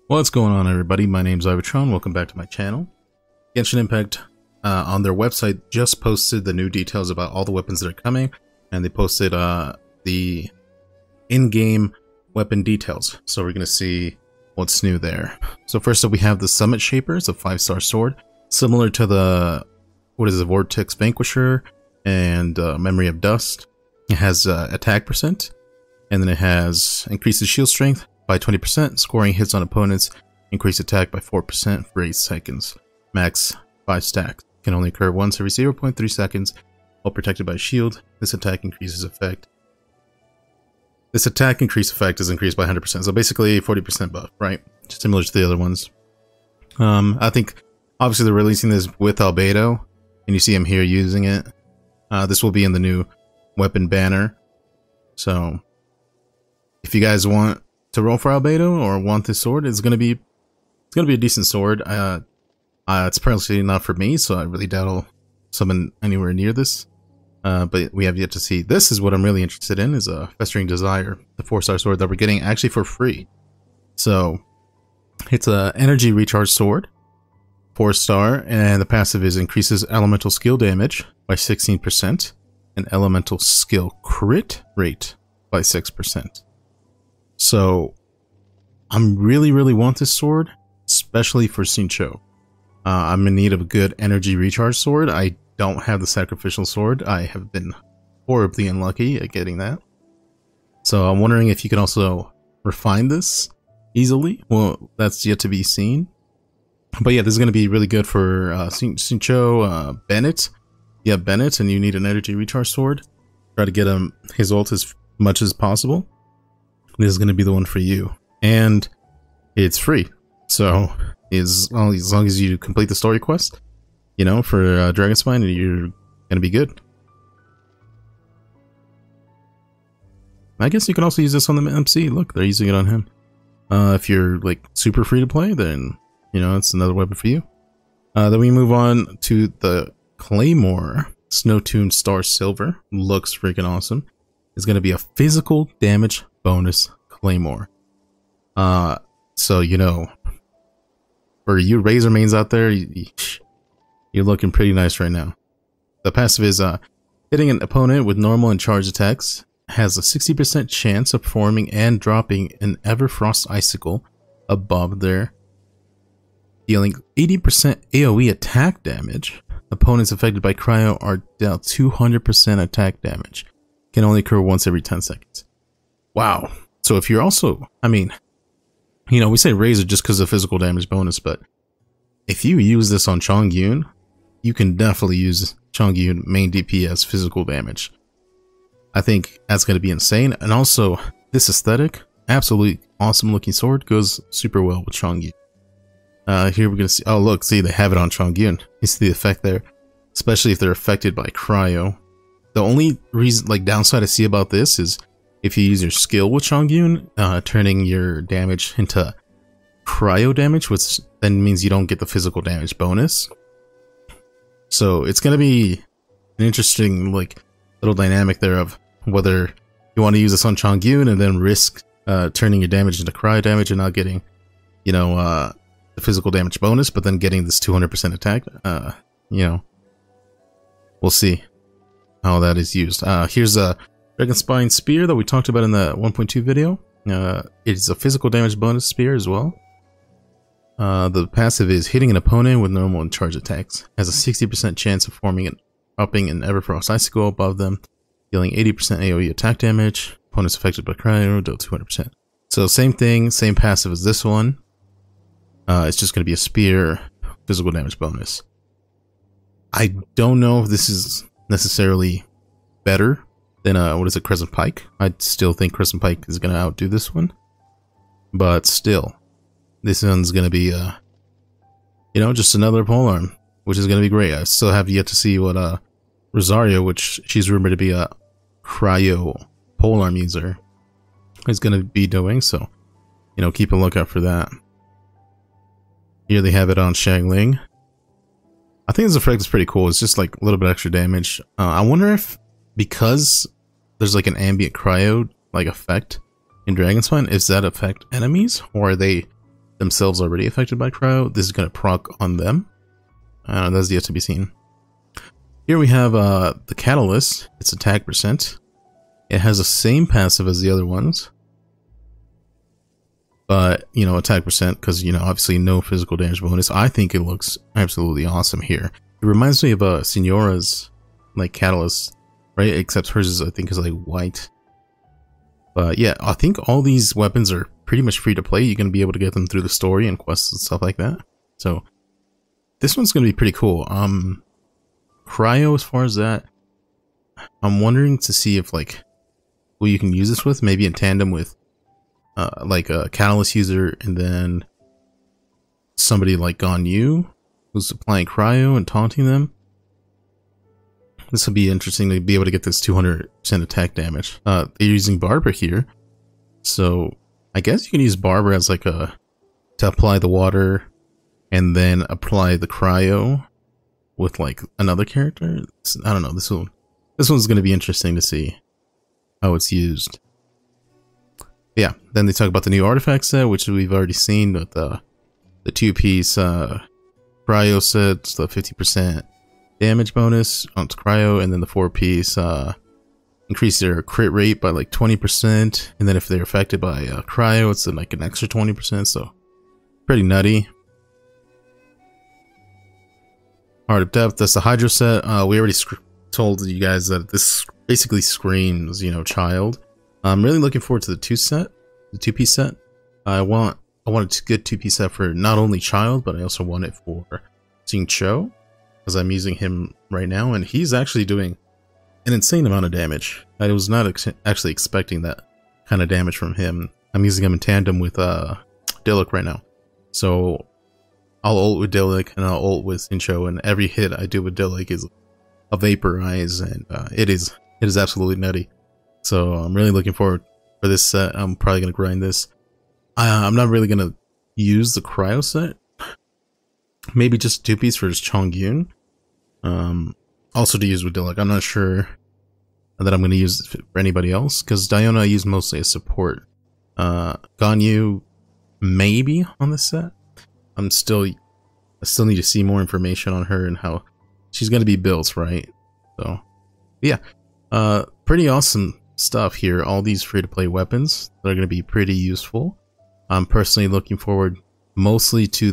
What's going on, everybody? My name's Ivatron. Welcome back to my channel. Genshin Impact on their website just posted the new details about all the weapons that are coming, and they posted the in-game weapon details. So we're going to see what's new there. So first up, we have the Summit Shaper. It's a 5-star sword, similar to the Vortex Vanquisher and Memory of Dust. It has attack percent, and then it has increases shield strength by 20%, scoring hits on opponents, increase attack by 4% for 8 seconds, max 5 stacks. Can only occur once every 0.3 seconds while protected by a shield. This attack increase effect is increased by 100%, so basically 40% buff, right? Similar to the other ones. I think obviously they're releasing this with Albedo, and you see him here using it. This will be in the new weapon banner, so if you guys want to roll for Albedo or want this sword, it's gonna be a decent sword. It's personally not for me, so I really doubt I'll summon anywhere near this. But we have yet to see. This is what I'm really interested in, is a Festering Desire, the 4-star sword that we're getting actually for free. So it's a energy recharge sword, 4-star, and the passive is increases elemental skill damage by 16% and elemental skill crit rate by 6%. So I'm really want this sword, especially for Xingqiu. I'm in need of a good energy recharge sword. I don't have the sacrificial sword. I have been horribly unlucky at getting that. So I'm wondering if you can also refine this easily. Well, that's yet to be seen. But yeah, this is going to be really good for Xingqiu, Bennett. Yeah, Bennett, and you need an energy recharge sword. Try to get him his ult as much as possible. This is going to be the one for you, and it's free. So as long as you complete the story quest, you know, for Dragonspine, you're going to be good. I guess you can also use this on the MC. Look, they're using it on him. If you're like super free to play, then you know it's another weapon for you. Then we move on to the Claymore Snow-Tuned Star Silver. Looks freaking awesome. It's going to be a physical damage bonus Claymore. So you know, for you Razor mains out there, you're looking pretty nice right now. The passive is hitting an opponent with normal and charged attacks has a 60% chance of forming and dropping an Everfrost Icicle above there, dealing 80% AoE attack damage. Opponents affected by cryo are dealt 200% attack damage. Can only occur once every 10 seconds. Wow. So if you're also, I mean, you know, we say Razor just because of physical damage bonus, but if you use this on Chongyun, you can definitely use Chongyun main DPS physical damage. I think that's going to be insane. And also, this aesthetic, absolutely awesome looking sword, goes super well with Chongyun. Here we're going to see, oh look, see they have it on Chongyun. You see the effect there, especially if they're affected by cryo. The only reason, like, downside I see about this is if you use your skill with Chongyun, turning your damage into cryo damage, which then means you don't get the physical damage bonus. So it's going to be an interesting, like, little dynamic there of whether you want to use this on Chongyun and then risk turning your damage into cryo damage and not getting, you know, the physical damage bonus, but then getting this 200% attack. You know, we'll see how that is used. Here's a Dragonspine Spear that we talked about in the 1.2 video. It's a physical damage bonus spear as well. The passive is hitting an opponent with normal and charge attacks. Has a 60% chance of forming and upping an Everfrost Icicle above them, dealing 80% AoE attack damage. Opponents affected by cryo deal 200%. So same thing, same passive as this one. It's just going to be a spear physical damage bonus. I don't know if this is necessarily better than what is it, Crescent Pike. I still think Crescent Pike is going to outdo this one, but still, this one's going to be you know, just another polearm, which is going to be great. I still have yet to see what Rosario, which she's rumored to be a cryo polearm user, is going to be doing. So, you know, keep a lookout for that. Here they have it on Xiangling. I think this effect is pretty cool. It's just like a little bit extra damage. I wonder if, because there's like an ambient cryo like effect in Dragonspine, does that affect enemies, or are they themselves already affected by cryo, this is going to proc on them. That's yet to be seen. Here we have the Catalyst. Its attack percent. It has the same passive as the other ones, but you know, attack percent, because you know, obviously no physical damage bonus. I think it looks absolutely awesome here. It reminds me of Signora's like Catalyst, right? Except hers is, I think, is like white. But yeah, I think all these weapons are pretty much free to play. You're going to be able to get them through the story and quests and stuff like that. So this one's going to be pretty cool. Cryo, as far as that, I'm wondering to see if like who you can use this with, maybe in tandem with like a Catalyst user, and then somebody like Ganyu who's applying cryo and taunting them. This will be interesting to be able to get this 200% attack damage. They're using Barber here, so I guess you can use Barber as like to apply the water and then apply the cryo with like another character. I don't know. This one's going to be interesting to see how it's used. Yeah. Then they talk about the new artifact set, which we've already seen with the 2-piece cryo set, the 50% damage bonus on cryo, and then the 4-piece increase their crit rate by like 20%, and then if they're affected by cryo, it's like an extra 20%. So pretty nutty. Heart of Depth, that's the Hydro set. We already told you guys that this basically screams, you know, child. I'm really looking forward to the 2-piece set. I want a good 2-piece set for not only child, but I also want it for Xing Cho, because I'm using him right now, and he's actually doing an insane amount of damage. I was not actually expecting that kind of damage from him. I'm using him in tandem with Diluc right now, so I'll ult with Diluc and I'll ult with Xing Cho, and every hit I do with Diluc is a vaporize, and it is absolutely nutty. So I'm really looking forward for this set. I'm probably gonna grind this. I'm not really gonna use the cryo set. Maybe just 2-piece for Chongyun. Also to use with Diluc. I'm not sure that I'm gonna use it for anybody else, because Diona I use mostly as support. Ganyu maybe on this set. I still need to see more information on her and how she's gonna be built, right? So yeah, pretty awesome stuff here. All these free-to-play weapons that are gonna be pretty useful. I'm personally looking forward mostly to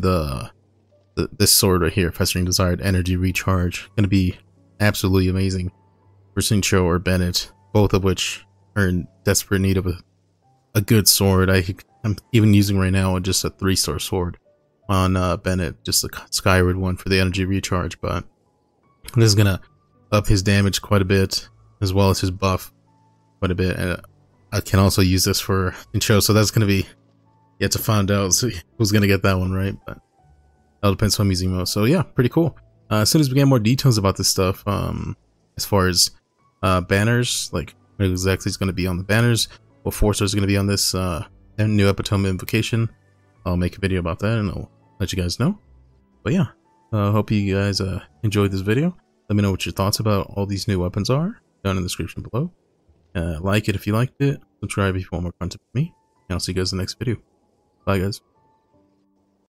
this sword right here, Festering Desire Energy Recharge. Gonna be absolutely amazing for Xing Cho or Bennett, both of which are in desperate need of a good sword. I'm even using right now just a 3-star sword on Bennett, just a Skyward one for the energy recharge, but this is gonna up his damage quite a bit, as well as his buff quite a bit, and I can also use this for Xing Cho, so that's gonna be yet to find out who's gonna get that one, right? But that depends on I'm using most. So yeah, pretty cool. As soon as we get more details about this stuff, as far as banners, like what exactly is going to be on the banners, what 4-stars is going to be on this new Epitome Invocation, I'll make a video about that and I'll let you guys know. But yeah, hope you guys enjoyed this video. Let me know what your thoughts about all these new weapons are down in the description below. Like it if you liked it, subscribe if you want more content from me, and I'll see you guys in the next video. Bye guys.